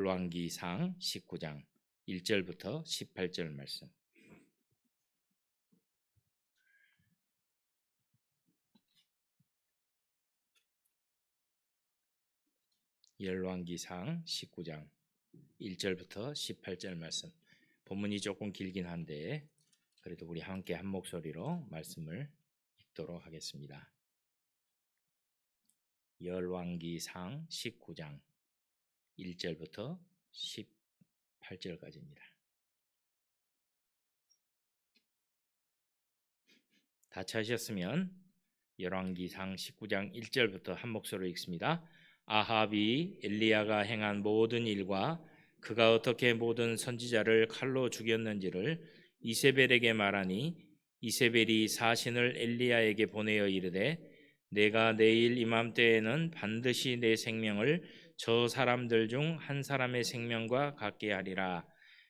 열왕기상 19장 1절부터 18절 말씀. 열왕기상 19장 1절부터 18절 말씀. 본문이 조금 길긴 한데 그래도 우리 함께 한 목소리로 말씀을 읽도록 하겠습니다. 열왕기상 19장 1절부터 18절까지입니다. 다 찾으셨으면 열왕기상 19장 1절부터 한 목소리로 읽습니다. 아합이 엘리야가 행한 모든 일과 그가 어떻게 모든 선지자를 칼로 죽였는지를 이세벨에게 말하니 이세벨이 사신을 엘리야에게 보내어 이르되 내가 내일 이맘때에는 반드시 내 생명을 저 사람들 중 한 사람의 생명과 같게 하리라.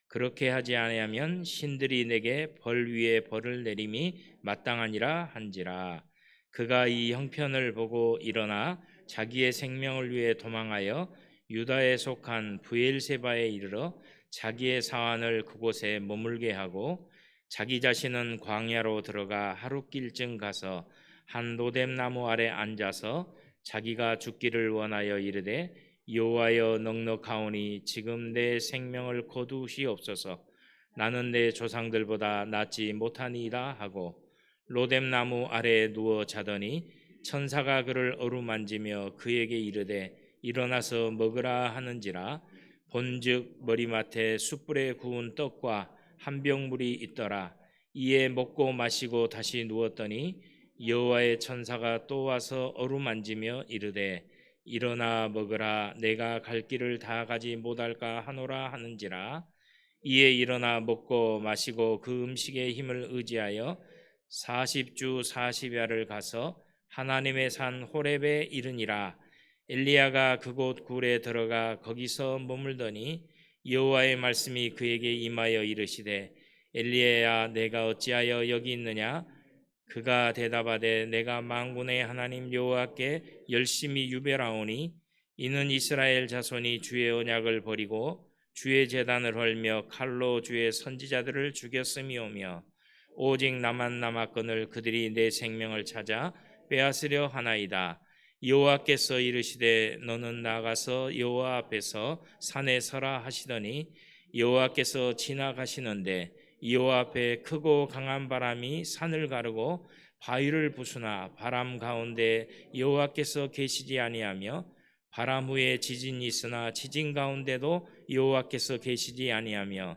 그렇게 하지 아니하면 신들이 내게 벌 위에 벌을 내림이 마땅하니라 한지라. 그가 이 형편을 보고 일어나 자기의 생명을 위해 도망하여 유다에 속한 브엘세바에 이르러 자기의 사환을 그곳에 머물게 하고 자기 자신은 광야로 들어가 하룻길쯤 가서 한 로뎀나무 아래 앉아서 자기가 죽기를 원하여 이르되 여호와여 넉넉하오니 지금 내 생명을 거두시옵소서. 나는 내 조상들보다 낫지 못하니이다 하고 로뎀나무 아래에 누워 자더니 천사가 그를 어루만지며 그에게 이르되 일어나서 먹으라 하는지라. 본즉 머리맡에 숯불에 구운 떡과 한 병 물이 있더라. 이에 먹고 마시고 다시 누웠더니 여호와의 천사가 또 와서 어루만지며 이르되 일어나 먹으라. 내가 갈 길을 다 가지 못할까 하노라 하는지라. 이에 일어나 먹고 마시고 그 음식의 힘을 의지하여 40주 40야를 가서 하나님의 산 호렙에 이르니라. 엘리야가 그곳 굴에 들어가 거기서 머물더니 여호와의 말씀이 그에게 임하여 이르시되 엘리야야 내가 어찌하여 여기 있느냐. 그가 대답하되 내가 만군의 하나님 여호와께 열심히 유별하오니 이는 이스라엘 자손이 주의 언약을 버리고 주의 제단을 헐며 칼로 주의 선지자들을 죽였음이오며 오직 나만 남았거늘 그들이 내 생명을 찾아 빼앗으려 하나이다. 여호와께서 이르시되 너는 나가서 여호와 앞에서 산에 서라 하시더니 여호와께서 지나가시는데 여호와 앞에 크고 강한 바람이 산을 가르고 바위를 부수나 바람 가운데 여호와께서 계시지 아니하며 바람 후에 지진이 있으나 지진 가운데도 여호와께서 계시지 아니하며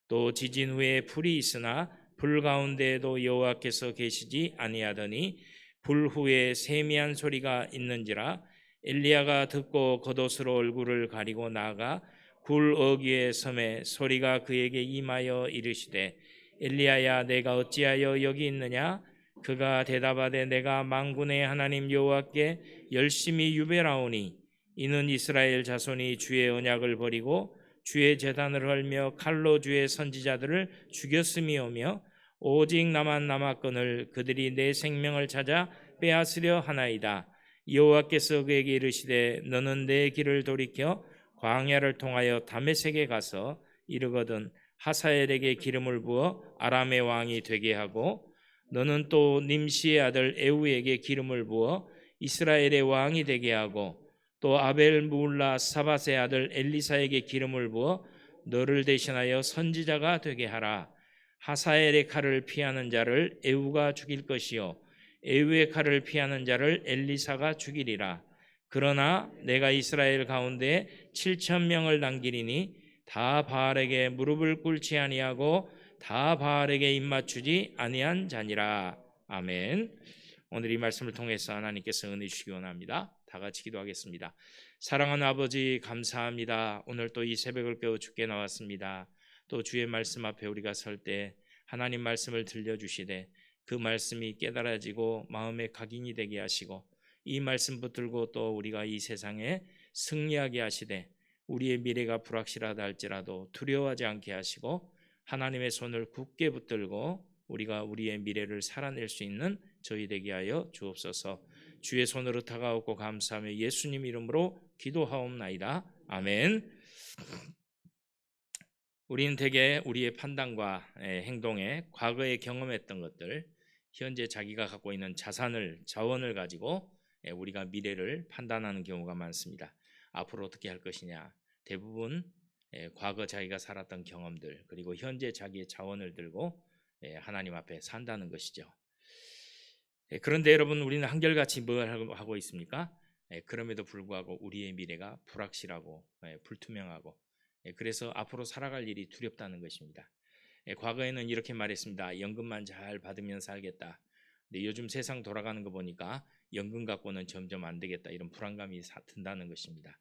또 지진 후에 불이 있으나 불 가운데에도 여호와께서 계시지 아니하더니 불 후에 세미한 소리가 있는지라. 엘리야가 듣고 겉옷으로 얼굴을 가리고 나아가 굴 어귀에 섬에 소리가 그에게 임하여 이르시되 엘리야야 내가 어찌하여 여기 있느냐. 그가 대답하되 내가 만군의 하나님 여호와께 열심히 유별하오니 이는 이스라엘 자손이 주의 언약을 버리고 주의 제단을 헐며 칼로 주의 선지자들을 죽였음이오며 오직 나만 남았거늘 그들이 내 생명을 찾아 빼앗으려 하나이다. 여호와께서 그에게 이르시되 너는 내 길을 돌이켜 광야를 통하여 다메섹에 가서 이르거든 하사엘에게 기름을 부어 아람의 왕이 되게 하고 너는 또 님시의 아들 에후에게 기름을 부어 이스라엘의 왕이 되게 하고 또 아벨 무울라 사밧의 아들 엘리사에게 기름을 부어 너를 대신하여 선지자가 되게 하라. 하사엘의 칼을 피하는 자를 에후가 죽일 것이요 에후의 칼을 피하는 자를 엘리사가 죽이리라. 그러나 내가 이스라엘 가운데 7,000명을 남기리니 다 바알에게 무릎을 꿇지 아니하고 다 바알에게 입맞추지 아니한 자니라. 아멘. 오늘 이 말씀을 통해서 하나님께서 은혜 주시기 원합니다. 다 같이 기도하겠습니다. 사랑하는 아버지 감사합니다. 오늘 또 이 새벽을 깨워 주께 나왔습니다. 또 주의 말씀 앞에 우리가 설 때 하나님 말씀을 들려주시되 그 말씀이 깨달아지고 마음의 각인이 되게 하시고 이 말씀 붙들고 또 우리가 이 세상에 승리하게 하시되 우리의 미래가 불확실하다 할지라도 두려워하지 않게 하시고 하나님의 손을 굳게 붙들고 우리가 우리의 미래를 살아낼 수 있는 저희 되게 하여 주옵소서. 주의 손으로 다가오고 감사하며 예수님 이름으로 기도하옵나이다. 아멘. 우리는 대개 우리의 판단과 행동에 과거에 경험했던 것들, 현재 자기가 갖고 있는 자원을 가지고 우리가 미래를 판단하는 경우가 많습니다. 앞으로 어떻게 할 것이냐, 대부분 과거 자기가 살았던 경험들, 그리고 현재 자기의 자원을 들고 하나님 앞에 산다는 것이죠. 그런데 여러분, 우리는 한결같이 뭘 하고 있습니까? 그럼에도 불구하고 우리의 미래가 불확실하고 불투명하고, 그래서 앞으로 살아갈 일이 두렵다는 것입니다. 과거에는 이렇게 말했습니다. 연금만 잘 받으면 살겠다. 근데 요즘 세상 돌아가는 거 보니까 연금 갖고는 점점 안 되겠다, 이런 불안감이 든다는 것입니다.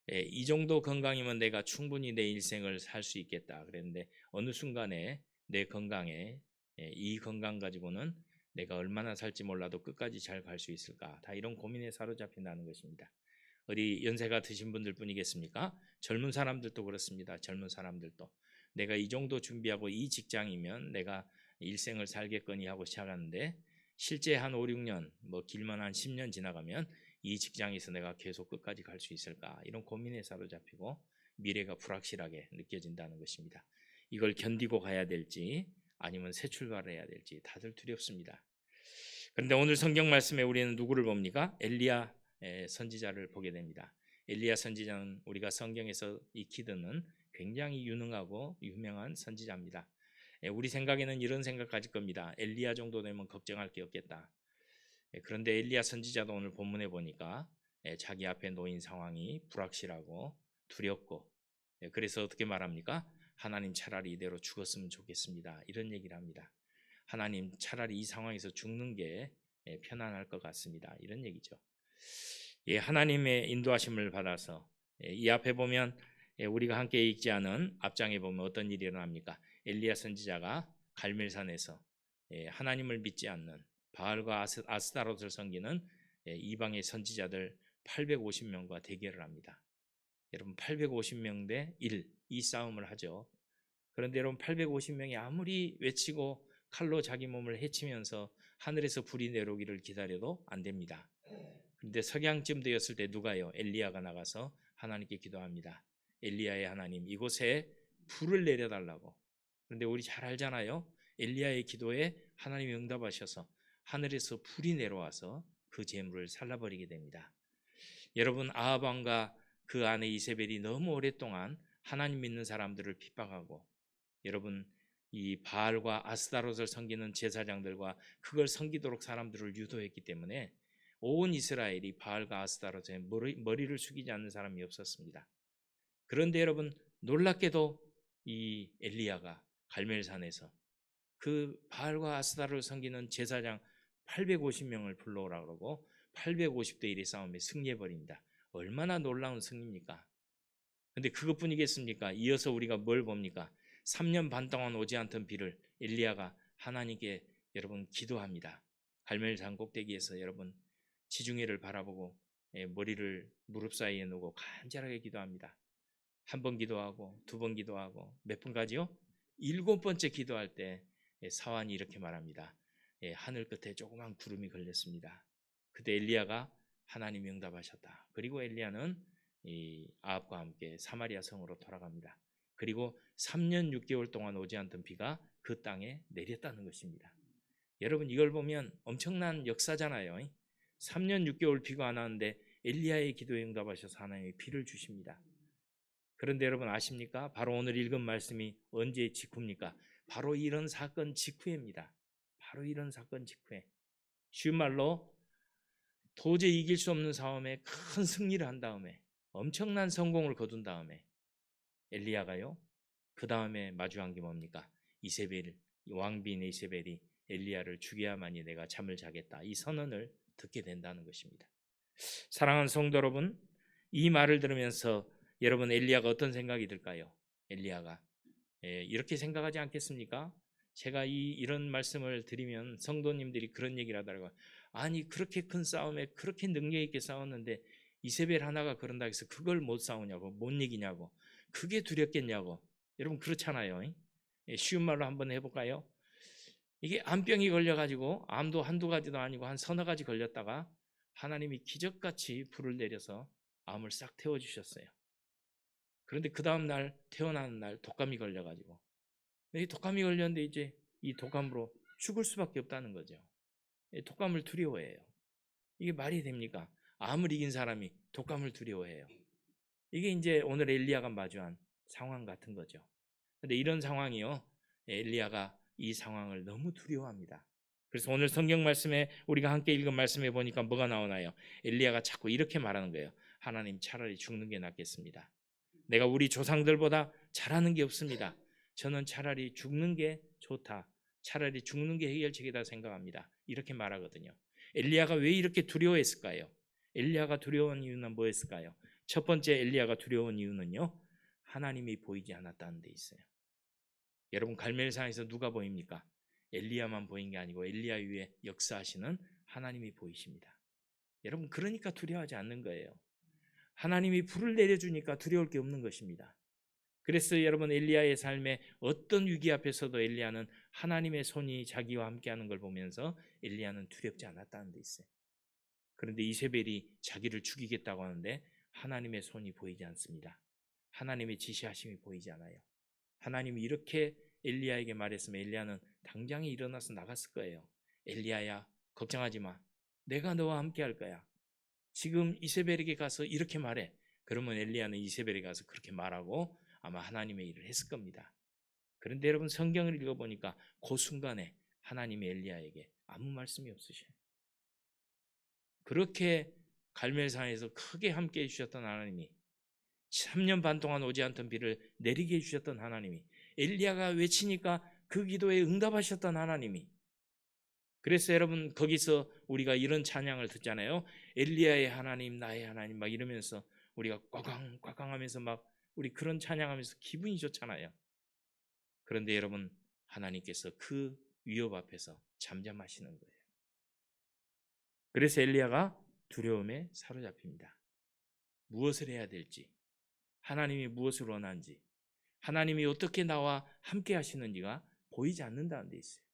이 정도 건강이면 내가 충분히 내 일생을 살 수 있겠다 그랬는데, 어느 순간에 내 건강에 이 건강 가지고는 내가 얼마나 살지 몰라도 끝까지 잘 갈 수 있을까, 다 이런 고민에 사로잡힌다는 것입니다. 어디 연세가 드신 분들 뿐이겠습니까? 젊은 사람들도 그렇습니다. 젊은 사람들도 내가 이 정도 준비하고 이 직장이면 내가 일생을 살겠거니 하고 시작하는데, 실제 한 5, 6년, 뭐 길면 한 10년 지나가면 이 직장에서 내가 계속 끝까지 갈 수 있을까, 이런 고민에 사로잡히고 미래가 불확실하게 느껴진다는 것입니다. 이걸 견디고 가야 될지 아니면 새 출발을 해야 될지 다들 두렵습니다. 그런데 오늘 성경 말씀에 우리는 누구를 봅니까? 엘리야 선지자를 보게 됩니다. 엘리야 선지자는 우리가 성경에서 익히 듣는 굉장히 유능하고 유명한 선지자입니다. 우리 생각에는 이런 생각 가질 겁니다. 엘리야 정도 되면 걱정할 게 없겠다. 그런데 엘리야 선지자도 오늘 본문에 보니까 자기 앞에 놓인 상황이 불확실하고 두렵고, 그래서 어떻게 말합니까? 하나님, 차라리 이대로 죽었으면 좋겠습니다, 이런 얘기를 합니다. 하나님, 차라리 이 상황에서 죽는 게 편안할 것 같습니다, 이런 얘기죠. 하나님의 인도하심을 받아서 이 앞에 보면 우리가 함께 읽지 않은 앞장에 보면 어떤 일이 일어납니까? 엘리야 선지자가 갈멜산에서 하나님을 믿지 않는 바알과 아스타롯을 섬기는 이방의 선지자들 850명과 대결을 합니다. 여러분, 850명 대 1, 이 싸움을 하죠. 그런데 여러분, 850명이 아무리 외치고 칼로 자기 몸을 해치면서 하늘에서 불이 내려오기를 기다려도 안 됩니다. 그런데 석양쯤 되었을 때 누가요? 엘리야가 나가서 하나님께 기도합니다. 엘리야의 하나님, 이곳에 불을 내려달라고. 그런데 우리 잘 알잖아요. 엘리야의 기도에 하나님이 응답하셔서 하늘에서 불이 내려와서 그 재물을 살라버리게 됩니다. 여러분, 아합 왕과 그 아내 이세벨이 너무 오랫동안 하나님 믿는 사람들을 핍박하고, 여러분, 이 바알과 아스타롯을 섬기는 제사장들과 그걸 섬기도록 사람들을 유도했기 때문에 온 이스라엘이 바알과 아스타롯에 머리를 숙이지 않는 사람이 없었습니다. 그런데 여러분, 놀랍게도 이 엘리야가 갈멜산에서 그 바알과 아스타롯을 섬기는 제사장 850명을 불러오라 그러고 850대 1의 싸움에 승리해버립니다. 얼마나 놀라운 승리입니까? 근데 그것뿐이겠습니까? 이어서 우리가 뭘 봅니까? 3년 반 동안 오지 않던 비를 엘리야가 하나님께 여러분 기도합니다. 갈멜산 꼭대기에서 여러분 지중해를 바라보고 머리를 무릎 사이에 놓고 간절하게 기도합니다. 한 번 기도하고 두 번 기도하고 몇 번까지요? 7번째 기도할 때 사환이 이렇게 말합니다. 하늘 끝에 조그만 구름이 걸렸습니다. 그때 엘리야가 하나님이 응답하셨다. 그리고 엘리야는 이 아합과 함께 사마리아 성으로 돌아갑니다. 그리고 3년 6개월 동안 오지 않던 비가 그 땅에 내렸다는 것입니다. 여러분, 이걸 보면 엄청난 역사잖아요. 3년 6개월 비가 안 왔는데 엘리야의 기도에 응답하셔서 하나님이 비를 주십니다. 그런데 여러분 아십니까? 바로 오늘 읽은 말씀이 언제 직후입니까? 바로 이런 사건 직후입니다. 바로 이런 사건 직후에, 쉬운 말로 도저히 이길 수 없는 싸움에 큰 승리를 한 다음에, 엄청난 성공을 거둔 다음에 엘리야가요, 그 다음에 마주한 게 뭡니까? 이세벨, 왕비인 이세벨이 엘리야를 죽여야만이 내가 잠을 자겠다, 이 선언을 듣게 된다는 것입니다. 사랑하는 성도 여러분, 이 말을 들으면서 여러분 엘리야가 어떤 생각이 들까요? 엘리야가 이렇게 생각하지 않겠습니까? 제가 이런 말씀을 드리면 성도님들이 그런 얘기를 하더라고요. 아니, 그렇게 큰 싸움에 그렇게 능력 있게 싸웠는데 이세벨 하나가 그런다 해서 그걸 못 싸우냐고, 못 이기냐고, 그게 두렵겠냐고. 여러분 그렇잖아요. 쉬운 말로 한번 해볼까요? 이게 암병이 걸려가지고 암도 한두 가지도 아니고 한 서너 가지 걸렸다가 하나님이 기적같이 불을 내려서 암을 싹 태워주셨어요. 그런데 그 다음 날 태어나는 날 독감이 걸려가지고 이 독감이 걸렸는데 이제 이 독감으로 죽을 수밖에 없다는 거죠. 독감을 두려워해요. 이게 말이 됩니까? 암을 이긴 사람이 독감을 두려워해요. 이게 이제 오늘 엘리야가 마주한 상황 같은 거죠. 근데 이런 상황이요, 엘리야가 이 상황을 너무 두려워합니다. 그래서 오늘 성경 말씀에 우리가 함께 읽은 말씀에 보니까 뭐가 나오나요? 엘리야가 자꾸 이렇게 말하는 거예요. 하나님, 차라리 죽는 게 낫겠습니다. 내가 우리 조상들보다 잘하는 게 없습니다. 저는 차라리 죽는 게 좋다. 차라리 죽는 게 해결책이다 생각합니다. 이렇게 말하거든요. 엘리야가 왜 이렇게 두려워했을까요? 엘리야가 두려운 이유는 뭐였을까요? 첫 번째 엘리야가 두려운 이유는요, 하나님이 보이지 않았다는 데 있어요. 여러분, 갈멜산에서 누가 보입니까? 엘리야만 보인 게 아니고 엘리야 위에 역사하시는 하나님이 보이십니다. 여러분, 그러니까 두려워하지 않는 거예요. 하나님이 불을 내려주니까 두려울 게 없는 것입니다. 그래서 여러분, 엘리야의 삶에 어떤 위기 앞에서도 엘리야는 하나님의 손이 자기와 함께하는 걸 보면서 엘리야는 두렵지 않았다는 데 있어요. 그런데 이세벨이 자기를 죽이겠다고 하는데 하나님의 손이 보이지 않습니다. 하나님의 지시하심이 보이지 않아요. 하나님이 이렇게 엘리야에게 말했으면 엘리야는 당장에 일어나서 나갔을 거예요. 엘리야야, 걱정하지 마. 내가 너와 함께 할 거야. 지금 이세벨에게 가서 이렇게 말해. 그러면 엘리야는 이세벨에게 가서 그렇게 말하고 아마 하나님의 일을 했을 겁니다. 그런데 여러분, 성경을 읽어보니까 그 순간에 하나님이 엘리야에게 아무 말씀이 없으셔요. 그렇게 갈멜산에서 크게 함께 해주셨던 하나님이, 3년 반 동안 오지 않던 비를 내리게 해주셨던 하나님이, 엘리야가 외치니까 그 기도에 응답하셨던 하나님이, 그래서 여러분, 거기서 우리가 이런 찬양을 듣잖아요. 엘리야의 하나님, 나의 하나님 막 이러면서 우리가 꽉꽉 하면서 막 우리 그런 찬양하면서 기분이 좋잖아요. 그런데 여러분, 하나님께서 그 위협 앞에서 잠잠하시는 거예요. 그래서 엘리야가 두려움에 사로잡힙니다. 무엇을 해야 될지, 하나님이 무엇을 원하는지, 하나님이 어떻게 나와 함께 하시는지가 보이지 않는다는 데 있어요.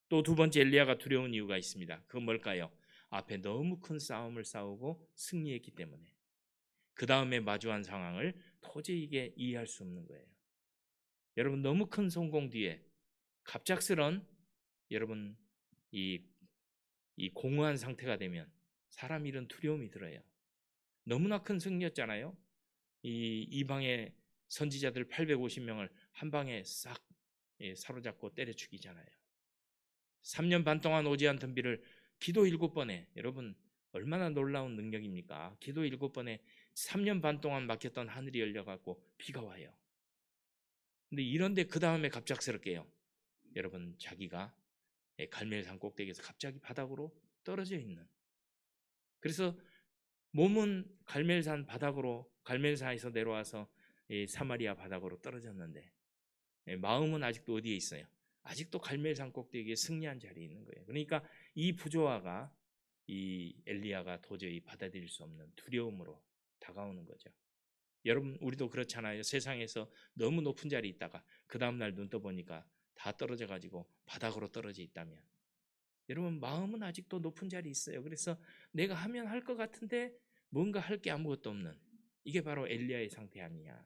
또 두 번째 엘리야가 두려운 이유가 있습니다. 그건 뭘까요? 앞에 너무 큰 싸움을 싸우고 승리했기 때문에 그 다음에 마주한 상황을 도저히 이게 이해할 수 없는 거예요. 여러분, 너무 큰 성공 뒤에 갑작스런 여러분 이 공허한 상태가 되면 사람 일은 두려움이 들어요. 너무나 큰 승리였잖아요. 이 이방의 선지자들 850명을 한 방에 싹 사로잡고 때려 죽이잖아요. 3년 반 동안 오지 않던 비를 기도 7번에, 여러분 얼마나 놀라운 능력입니까? 기도 7번에 3년 반 동안 막혔던 하늘이 열려갖고 비가 와요. 근데 이런데 그 다음에 갑작스럽게요, 여러분, 자기가 갈멜산 꼭대기에서 갑자기 바닥으로 떨어져 있는, 그래서 몸은 갈멜산 바닥으로, 갈멜산에서 내려와서 사마리아 바닥으로 떨어졌는데 마음은 아직도 어디에 있어요? 아직도 갈멜산 꼭대기에 승리한 자리에 있는 거예요. 그러니까 이 부조화가 이 엘리야가 도저히 받아들일 수 없는 두려움으로 다가오는 거죠. 여러분, 우리도 그렇잖아요. 세상에서 너무 높은 자리에 있다가 그 다음날 눈 떠보니까 다 떨어져 가지고 바닥으로 떨어져 있다면, 여러분, 마음은 아직도 높은 자리에 있어요. 그래서 내가 하면 할 것 같은데 뭔가 할 게 아무것도 없는, 이게 바로 엘리야의 상태 아니냐.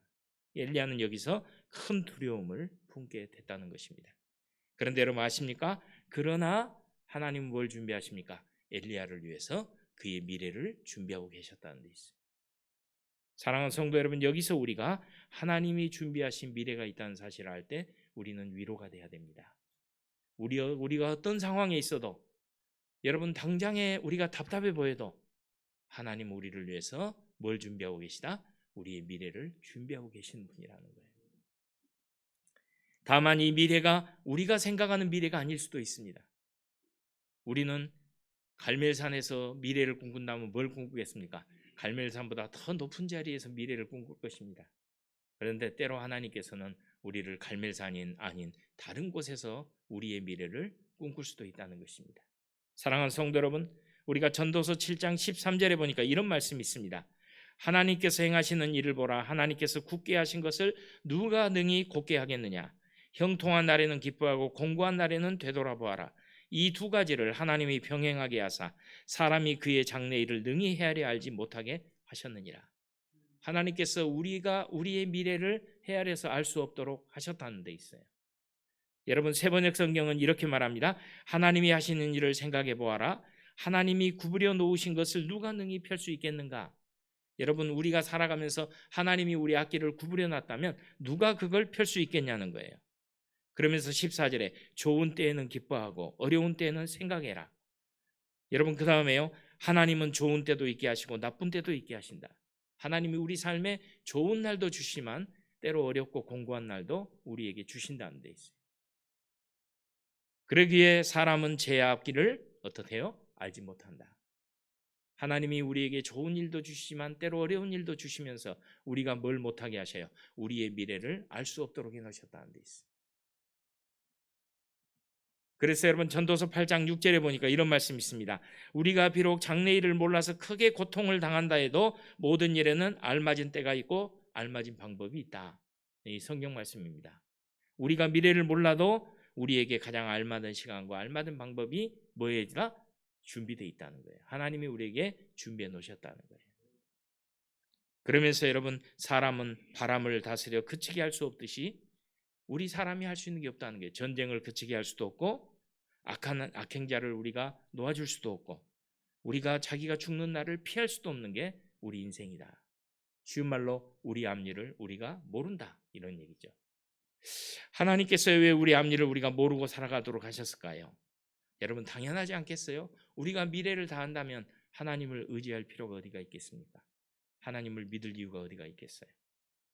엘리야는 여기서 큰 두려움을 품게 됐다는 것입니다. 그런데 여러분 아십니까? 그러나 하나님은 뭘 준비하십니까? 엘리야를 위해서 그의 미래를 준비하고 계셨다는 데 있어요. 사랑하는 성도 여러분, 여기서 우리가 하나님이 준비하신 미래가 있다는 사실을 알 때 우리는 위로가 돼야 됩니다. 우리가 어떤 상황에 있어도, 여러분 당장에 우리가 답답해 보여도 하나님 우리를 위해서 뭘 준비하고 계시다? 우리의 미래를 준비하고 계시는 분이라는 거예요. 다만 이 미래가 우리가 생각하는 미래가 아닐 수도 있습니다. 우리는 갈멜산에서 미래를 꿈꾼다면 뭘 꿈꾸겠습니까? 갈멜산보다 더 높은 자리에서 미래를 꿈꿀 것입니다. 그런데 때로 하나님께서는 우리를 갈멜산이 아닌 다른 곳에서 우리의 미래를 꿈꿀 수도 있다는 것입니다. 사랑하는 성도 여러분, 우리가 전도서 7장 13절에 보니까 이런 말씀이 있습니다. 하나님께서 행하시는 일을 보라. 하나님께서 굳게 하신 것을 누가 능히 곧게 하겠느냐. 형통한 날에는 기뻐하고 공고한 날에는 되돌아보아라. 이 두 가지를 하나님이 병행하게 하사 사람이 그의 장래일을 능히 헤아려 알지 못하게 하셨느니라. 하나님께서 우리의 미래를 헤아려서 알 수 없도록 하셨다는 데 있어요. 여러분, 세번역 성경은 이렇게 말합니다. 하나님이 하시는 일을 생각해 보아라. 하나님이 구부려 놓으신 것을 누가 능히 펼 수 있겠는가? 여러분, 우리가 살아가면서 하나님이 우리 앞길을 구부려 놨다면 누가 그걸 펼 수 있겠냐는 거예요. 그러면서 14절에 좋은 때에는 기뻐하고 어려운 때에는 생각해라. 여러분, 그 다음에요. 하나님은 좋은 때도 있게 하시고 나쁜 때도 있게 하신다. 하나님이 우리 삶에 좋은 날도 주시지만 때로 어렵고 공고한 날도 우리에게 주신다는 데 있어요. 그러기에 사람은 제 앞길을 어떻게 해요? 알지 못한다. 하나님이 우리에게 좋은 일도 주시지만 때로 어려운 일도 주시면서 우리가 뭘 못하게 하셔요? 우리의 미래를 알 수 없도록 해놓으셨다는 데 있어요. 그래서 여러분, 전도서 8장 6절에 보니까 이런 말씀이 있습니다. 우리가 비록 장래일을 몰라서 크게 고통을 당한다 해도 모든 일에는 알맞은 때가 있고 알맞은 방법이 있다. 이 성경 말씀입니다. 우리가 미래를 몰라도 우리에게 가장 알맞은 시간과 알맞은 방법이 뭐에다 준비되어 있다는 거예요. 하나님이 우리에게 준비해 놓으셨다는 거예요. 그러면서 여러분, 사람은 바람을 다스려 그치게 할 수 없듯이 우리 사람이 할 수 있는 게 없다는 거예요. 전쟁을 그치게 할 수도 없고 악행자를 우리가 놓아줄 수도 없고 우리가 자기가 죽는 날을 피할 수도 없는 게 우리 인생이다. 쉬운 말로 우리 앞일을 우리가 모른다, 이런 얘기죠. 하나님께서 왜 우리 앞일을 우리가 모르고 살아가도록 하셨을까요? 여러분, 당연하지 않겠어요? 우리가 미래를 다 안다면 하나님을 의지할 필요가 어디가 있겠습니까? 하나님을 믿을 이유가 어디가 있겠어요?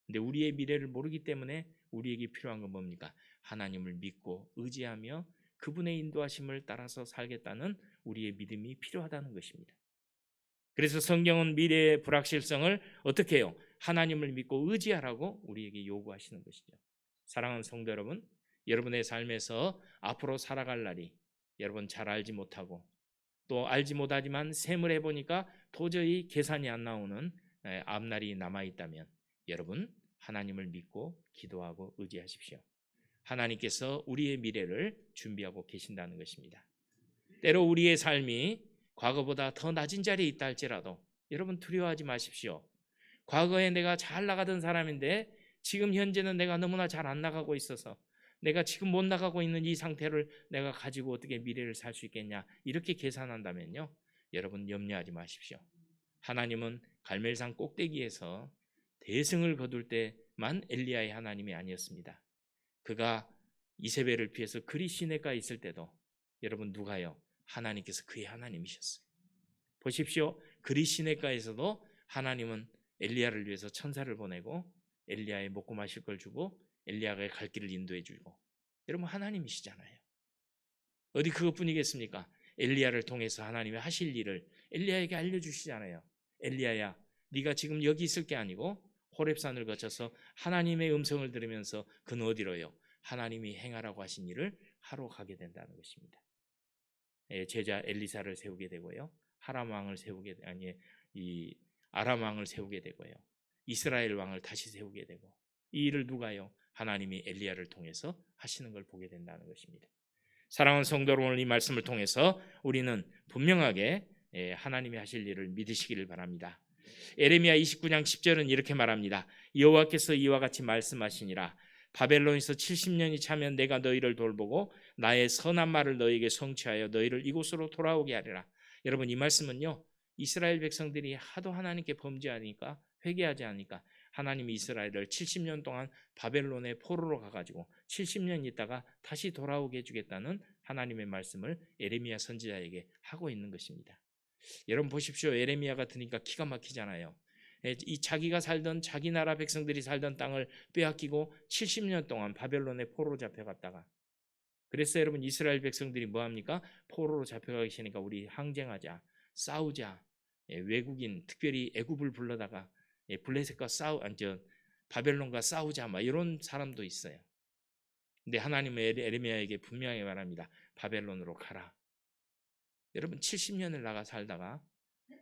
근데 우리의 미래를 모르기 때문에 우리에게 필요한 건 뭡니까? 하나님을 믿고 의지하며 그분의 인도하심을 따라서 살겠다는 우리의 믿음이 필요하다는 것입니다. 그래서 성경은 미래의 불확실성을 어떻게 해요? 하나님을 믿고 의지하라고 우리에게 요구하시는 것이죠. 사랑하는 성도 여러분, 여러분의 삶에서 앞으로 살아갈 날이 여러분 잘 알지 못하고 또 알지 못하지만 셈을 해보니까 도저히 계산이 안 나오는 앞날이 남아있다면 여러분, 하나님을 믿고 기도하고 의지하십시오. 하나님께서 우리의 미래를 준비하고 계신다는 것입니다. 때로 우리의 삶이 과거보다 더 낮은 자리에 있다 할지라도 여러분, 두려워하지 마십시오. 과거에 내가 잘 나가던 사람인데 지금 현재는 내가 너무나 잘 안 나가고 있어서 내가 지금 못 나가고 있는 이 상태를 내가 가지고 어떻게 미래를 살 수 있겠냐, 이렇게 계산한다면요, 여러분 염려하지 마십시오. 하나님은 갈멜산 꼭대기에서 대승을 거둘 때만 엘리야의 하나님이 아니었습니다. 그가 이세벨을 피해서 그리 시내가에 있을 때도 여러분 누가요? 하나님께서 그의 하나님이셨어요. 보십시오. 그리 시내가에서도 하나님은 엘리야를 위해서 천사를 보내고 엘리야의 먹고 마실 걸 주고 엘리야가 갈 길을 인도해 주고, 여러분 하나님이시잖아요. 어디 그것뿐이겠습니까? 엘리야를 통해서 하나님이 하실 일을 엘리야에게 알려주시잖아요. 엘리야야, 네가 지금 여기 있을 게 아니고 호렙산을 거쳐서 하나님의 음성을 들으면서 그는 어디로요? 하나님이 행하라고 하신 일을 하러 가게 된다는 것입니다. 제자 엘리사를 세우게 되고요, 아람 왕을 세우게 되고요, 이스라엘 왕을 다시 세우게 되고, 이 일을 누가요? 하나님이 엘리야를 통해서 하시는 걸 보게 된다는 것입니다. 사랑하는 성도 여러분, 오늘 이 말씀을 통해서 우리는 분명하게 하나님이 하실 일을 믿으시기를 바랍니다. 에레미야 29장 10절은 이렇게 말합니다. 여호와께서 이와 같이 말씀하시니라. 바벨론에서 70년이 차면 내가 너희를 돌보고 나의 선한 말을 너희에게 성취하여 너희를 이곳으로 돌아오게 하리라. 여러분, 이 말씀은요, 이스라엘 백성들이 하도 하나님께 범죄하니까, 회개하지 않으니까 하나님이 이스라엘을 70년 동안 바벨론의 포로로 가가지고 70년 있다가 다시 돌아오게 해주겠다는 하나님의 말씀을 에레미야 선지자에게 하고 있는 것입니다. 여러분 보십시오. 에레미야가 드니까 기가 막히잖아요. 이 자기가 살던, 자기 나라 백성들이 살던 땅을 빼앗기고 70년 동안 바벨론의 포로로 잡혀갔다가, 그래서 여러분 이스라엘 백성들이 뭐합니까? 포로로 잡혀가 계시니까 우리 항쟁하자, 싸우자, 외국인 특별히 애굽을 불러다가 블레셋과 바벨론과 싸우자, 막 이런 사람도 있어요. 근데 하나님은 에레미야에게 분명히 말합니다. 바벨론으로 가라. 여러분 70년을 나가 살다가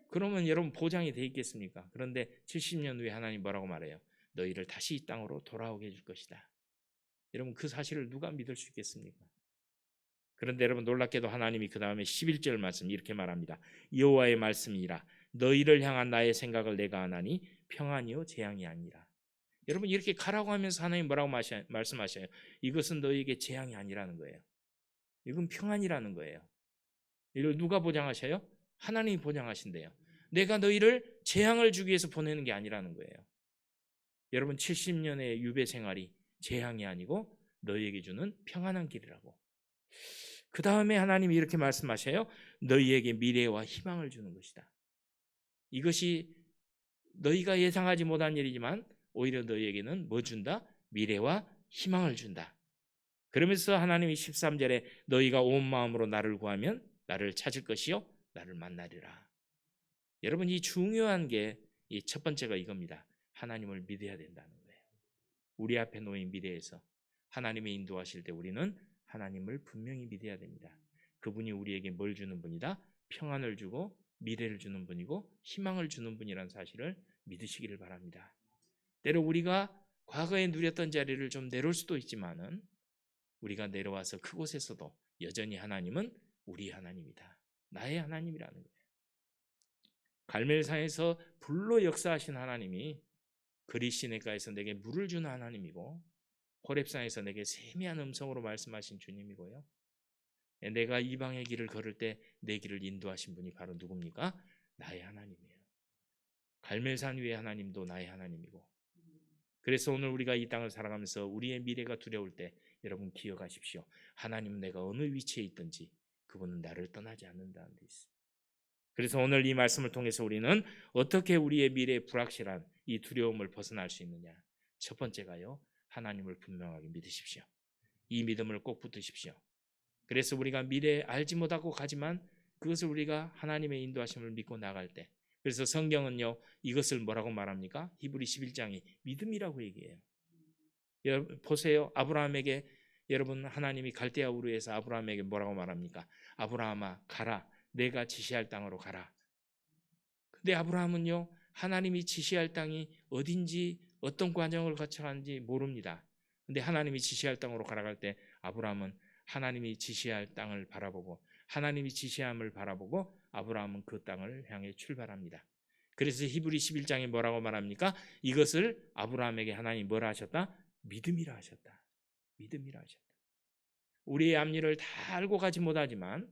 그러면 여러분 보장이 돼 있겠습니까? 그런데 70년 후에 하나님 뭐라고 말해요? 너희를 다시 이 땅으로 돌아오게 해줄 것이다. 여러분 그 사실을 누가 믿을 수 있겠습니까? 그런데 여러분 놀랍게도 하나님이 그 다음에 11절 말씀 이렇게 말합니다. 여호와의 말씀이라. 너희를 향한 나의 생각을 내가 아나니 평안이요 재앙이 아니라. 여러분 이렇게 가라고 하면서 하나님 뭐라고 말씀하셔요? 이것은 너희에게 재앙이 아니라는 거예요. 이건 평안이라는 거예요. 이걸 누가 보장하셔요? 하나님이 보장하신대요. 내가 너희를 재앙을 주기 위해서 보내는 게 아니라는 거예요. 여러분 70년의 유배 생활이 재앙이 아니고 너희에게 주는 평안한 길이라고. 그 다음에 하나님이 이렇게 말씀하셔요. 너희에게 미래와 희망을 주는 것이다. 이것이 너희가 예상하지 못한 일이지만 오히려 너희에게는 뭐 준다? 미래와 희망을 준다. 그러면서 하나님이 13절에 너희가 온 마음으로 나를 구하면 나를 찾을 것이요 나를 만나리라. 여러분 이 중요한 게 이 첫 번째가 이겁니다. 하나님을 믿어야 된다는 거예요. 우리 앞에 놓인 미래에서 하나님의 인도하실 때 우리는 하나님을 분명히 믿어야 됩니다. 그분이 우리에게 뭘 주는 분이다? 평안을 주고 미래를 주는 분이고 희망을 주는 분이라는 사실을 믿으시기를 바랍니다. 때로 우리가 과거에 누렸던 자리를 좀 내려올 수도 있지만은 우리가 내려와서 그곳에서도 여전히 하나님은 우리 하나님이다. 나의 하나님이라는 거예요. 갈멜산에서 불로 역사하신 하나님이 그리시네가에서 내게 물을 주는 하나님이고 호렙산에서 내게 세미한 음성으로 말씀하신 주님이고요. 내가 이방의 길을 걸을 때 내 길을 인도하신 분이 바로 누굽니까? 나의 하나님이에요. 갈멜산 위의 하나님도 나의 하나님이고 그래서 오늘 우리가 이 땅을 살아가면서 우리의 미래가 두려울 때 여러분 기억하십시오. 하나님은 내가 어느 위치에 있든지 그분은 나를 떠나지 않는다는 데 있어요. 그래서 오늘 이 말씀을 통해서 우리는 어떻게 우리의 미래의 불확실한 이 두려움을 벗어날 수 있느냐. 첫 번째가요. 하나님을 분명하게 믿으십시오. 이 믿음을 꼭 붙드십시오. 그래서 우리가 미래에 알지 못하고 가지만 그것을 우리가 하나님의 인도하심을 믿고 나갈 때 그래서 성경은요. 이것을 뭐라고 말합니까? 히브리 11장이 믿음이라고 얘기해요. 여러분 보세요. 아브라함에게 여러분 하나님이 갈대아 우르에서 아브라함에게 뭐라고 말합니까? 아브라함아 가라. 내가 지시할 땅으로 가라. 근데 아브라함은요. 하나님이 지시할 땅이 어딘지 어떤 과정을 거쳐가는지 모릅니다. 근데 하나님이 지시할 땅으로 가라갈 때 아브라함은 하나님이 지시할 땅을 바라보고 하나님이 지시함을 바라보고 아브라함은 그 땅을 향해 출발합니다. 그래서 히브리 11장에 뭐라고 말합니까? 이것을 아브라함에게 하나님이 뭐라 하셨다? 믿음이라 하셨다. 믿음이라 하셨다. 우리의 앞일을 다 알고 가지 못하지만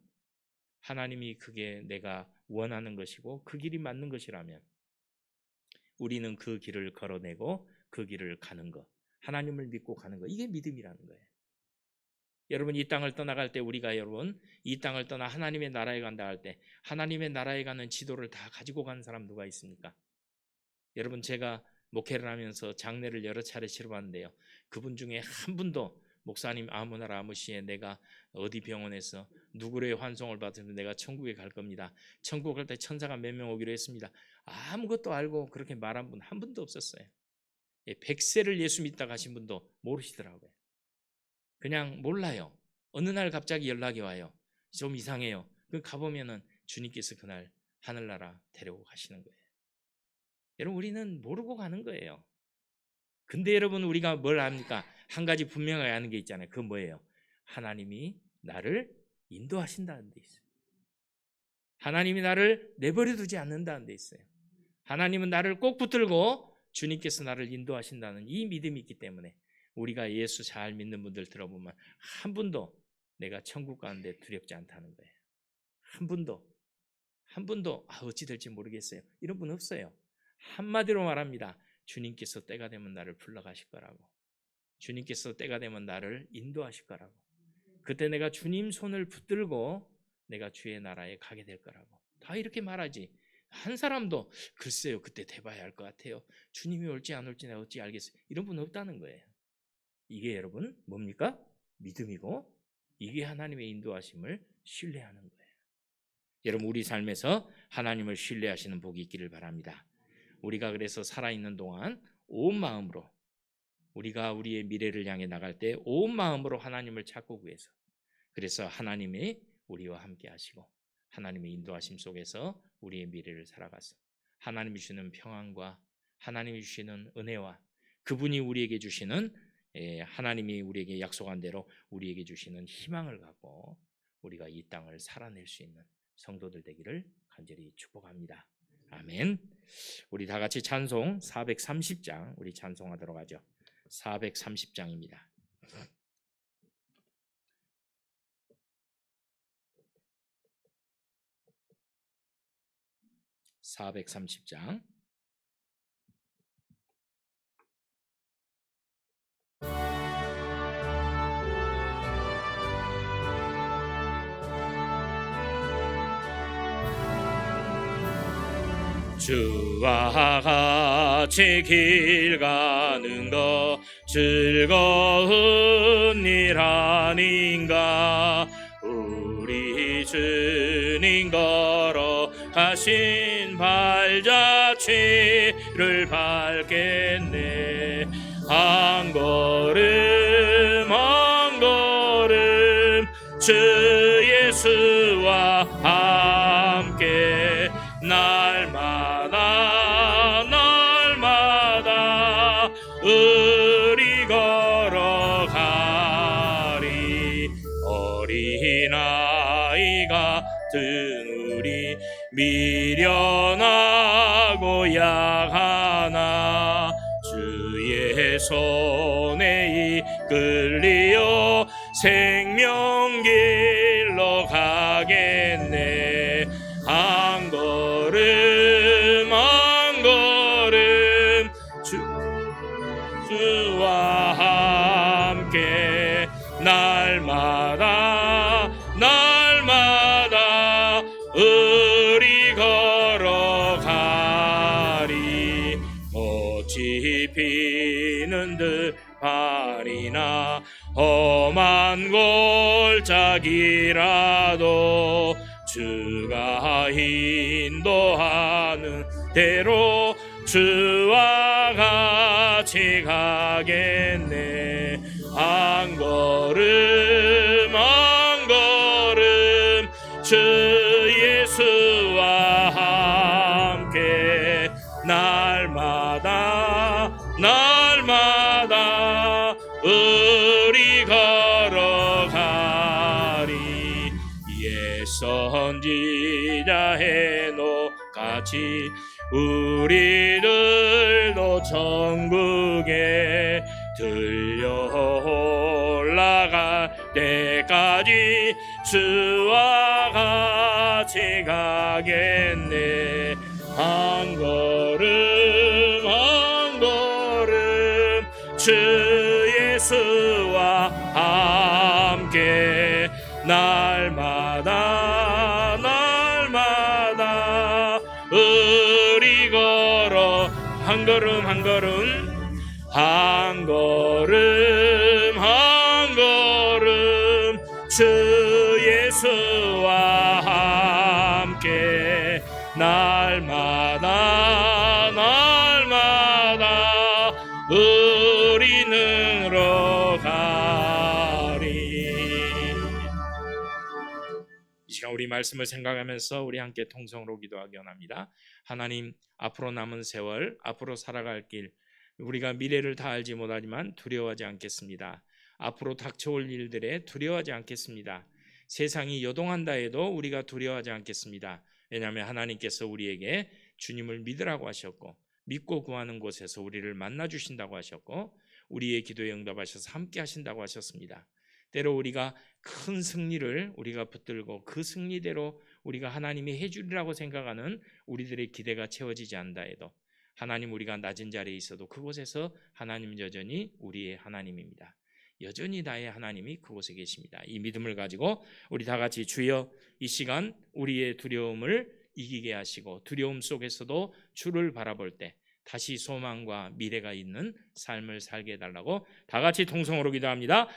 하나님이 그게 내가 원하는 것이고 그 길이 맞는 것이라면 우리는 그 길을 걸어내고 그 길을 가는 것, 하나님을 믿고 가는 것, 이게 믿음이라는 거예요. 여러분 이 땅을 떠나갈 때 우리가 여러분 이 땅을 떠나 하나님의 나라에 간다 할 때 하나님의 나라에 가는 지도를 다 가지고 가는 사람 누가 있습니까? 여러분 제가 목회를 하면서 장례를 여러 차례 치러봤는데요. 그분 중에 한 분도 목사님 아무나 아무 시에 내가 어디 병원에서 누구의 환송을 받으면 내가 천국에 갈 겁니다. 천국 갈 때 천사가 몇 명 오기로 했습니다. 아무것도 알고 그렇게 말한 분 한 분도 없었어요. 100세를 예수 믿다 가신 분도 모르시더라고요. 그냥 몰라요. 어느 날 갑자기 연락이 와요. 좀 이상해요. 그 가보면은 주님께서 그날 하늘나라 데려고 가시는 거예요. 여러분 우리는 모르고 가는 거예요. 근데 여러분 우리가 뭘 압니까? 한 가지 분명하게 아는 게 있잖아요. 그건 뭐예요? 하나님이 나를 인도하신다는 데 있어요. 하나님이 나를 내버려 두지 않는다는 데 있어요. 하나님은 나를 꼭 붙들고 주님께서 나를 인도하신다는 이 믿음이 있기 때문에 우리가 예수 잘 믿는 분들 들어보면 한 분도 내가 천국 가는데 두렵지 않다는 거예요. 한 분도 어찌 될지 모르겠어요. 이런 분 없어요. 한마디로 말합니다. 주님께서 때가 되면 나를 불러가실 거라고. 주님께서 때가 되면 나를 인도하실 거라고. 그때 내가 주님 손을 붙들고 내가 주의 나라에 가게 될 거라고. 다 이렇게 말하지. 한 사람도 글쎄요 그때 돼봐야 할 것 같아요. 주님이 올지 안 올지 내가 어찌 알겠어요. 이런 분 없다는 거예요. 이게 여러분 뭡니까? 믿음이고 이게 하나님의 인도하심을 신뢰하는 거예요. 여러분 우리 삶에서 하나님을 신뢰하시는 복이 있기를 바랍니다. 우리가 그래서 살아있는 동안 온 마음으로 우리가 우리의 미래를 향해 나갈 때 온 마음으로 하나님을 찾고 구해서 그래서 하나님이 우리와 함께 하시고 하나님의 인도하심 속에서 우리의 미래를 살아가서 하나님이 주시는 평안과 하나님이 주시는 은혜와 그분이 우리에게 주시는 하나님이 우리에게 약속한 대로 우리에게 주시는 희망을 갖고 우리가 이 땅을 살아낼 수 있는 성도들 되기를 간절히 축복합니다. 아멘. 우리 다 같이 찬송 430장 우리 찬송하도록 하죠. 430장입니다. 430장. 주와 같이 길 가는 것 즐거운 일 아닌가. 우리 주님 걸어가신 발자취를 밟겠네. 한 걸음 한 걸음 주 예수와 함께 날마다 날마다 우리 걸어가리. 어린아이 같은 우리 미련하고 약하나 주의 손에 이끌리어 생명길로 가겠네. 한 걸음 한 걸음 주와 함께 날마다 날마다 우리 걸어가리. 꽃이 피는 들판이나 험한 골짜기라도 주가 인도하는 대로 주와 같이 가겠네. 한 걸음 한 걸음 주 예수와 함께 날마다 날마다 우리 걸어가리. 옛 선지자 헤녹같이 우리들도 천국에 들려 올라갈 때까지 주와 같이 가겠네. 한 걸음 한 걸음 주 예수와 함께 날마다 날마다 우리 걸어 한 걸음 한 걸음 한 걸음 한 걸음 주 예수와 함께 날마다 날마다 우리는 가리. 이 시간 우리 말씀을 생각하면서 우리 함께 통성으로 기도하기 원합니다. 하나님, 앞으로 남은 세월, 앞으로 살아갈 길, 우리가 미래를 다 알지 못하지만 두려워하지 않겠습니다. 앞으로 닥쳐올 일들에 두려워하지 않겠습니다. 세상이 요동한다 해도 우리가 두려워하지 않겠습니다. 왜냐하면 하나님께서 우리에게 주님을 믿으라고 하셨고 믿고 구하는 곳에서 우리를 만나 주신다고 하셨고 우리의 기도에 응답하셔서 함께 하신다고 하셨습니다. 때로 우리가 큰 승리를 우리가 붙들고 그 승리대로 우리가 하나님이 해주리라고 생각하는 우리들의 기대가 채워지지 않는다 해도 하나님, 우리가 낮은 자리에 있어도 그곳에서 하나님 여전히 우리의 하나님입니다. 여전히 나의 하나님이 그곳에 계십니다. 이 믿음을 가지고 우리 다 같이 주여, 이 시간 우리의 두려움을 이기게 하시고 두려움 속에서도 주를 바라볼 때 다시 소망과 미래가 있는 삶을 살게 해달라고 다 같이 통성으로 기도합니다.